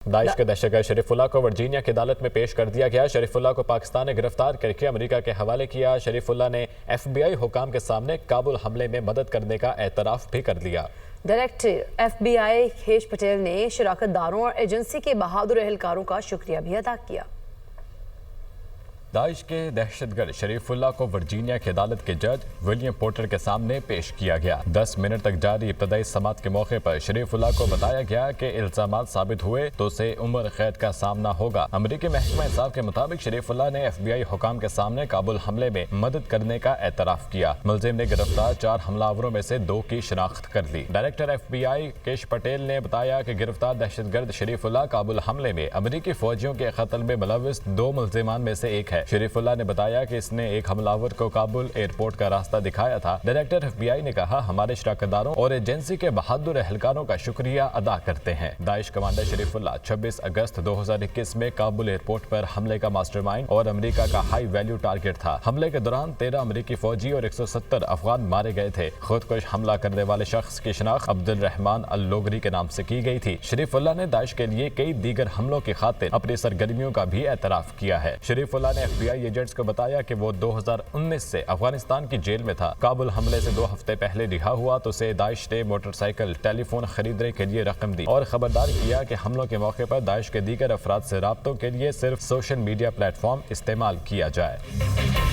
Daesh के दहशतगर्द शरीफुल्लाह को Virginia की अदालत में पेश कर दिया गया। शरीफुल्लाह को पाकिस्तान ने गिरफ्तार करके अमेरिका के हवाले किया। शरीफुल्लाह ने FBI हुकाम के सामने काबुल हमले में मदद करने का एतराफ़ भी कर लिया। डायरेक्टर FBI खेश पटेल ने शराकतदारों और एजेंसी के बहादुर एहलकारों का शुक्रिया भी अदा किया। दाइश के दहशतगर्द शरीफुल्लाह को वर्जीनिया की अदालत के जज विलियम पोर्टर के सामने पेश किया गया। 10 मिनट तक जारी इब्तदाई समाअत के मौके पर शरीफुल्लाह को बताया गया कि इल्जामात साबित हुए तो उसे उम्र कैद का सामना होगा। अमरीकी महकमा इंसाफ के मुताबिक शरीफुल्लाह ने FBI हुकाम के सामने काबुल हमले में मदद करने का एतराफ़ किया। मुलजिम ने गिरफ्तार 4 हमलावरों में से 2 की शनाख्त कर ली। डायरेक्टर FBI खेश पटेल ने बताया कि गिरफ्तार दहशतगर्द शरीफुल्लाह काबुल हमले में अमरीकी फौजियों के कत्ल में मुलव्विस 2 मुलजिमान में से एक है। शरीफुल्लाह ने बताया कि इसने एक हमलावर को काबुल एयरपोर्ट का रास्ता दिखाया था। डायरेक्टर FBI ने कहा, हमारे शराकतदारों और एजेंसी के बहादुर एहलकारों का शुक्रिया अदा करते हैं। दाइश कमांडर शरीफुल्लाह 26 अगस्त 2021 में काबुल एयरपोर्ट पर हमले का मास्टरमाइंड और अमेरिका का हाई वैल्यू टारगेट था। हमले के दौरान 13 अमेरिकी फौजी और 170 अफगान मारे गए थे। खुदकुश हमला करने वाले शख्स की शनाख्त अब्दुल रहमान अल लोगरी के नाम से की गई थी। शरीफुल्लाह ने दाइश के लिए कई दीगर हमलों की खातिर अपनी सरगर्मियों का भी एतराफ़ किया है। शरीफुल्लाह ने FBI एजेंट्स को बताया कि वो 2019 से अफगानिस्तान की जेल में था। काबुल हमले से 2 हफ्ते पहले रिहा हुआ तो उसे दाइश ने मोटरसाइकिल टेलीफोन खरीदने के लिए रकम दी और खबरदार किया कि हमलों के मौके पर दाइश के दीगर अफराद से राब्तों के लिए सिर्फ सोशल मीडिया प्लेटफॉर्म इस्तेमाल किया जाए।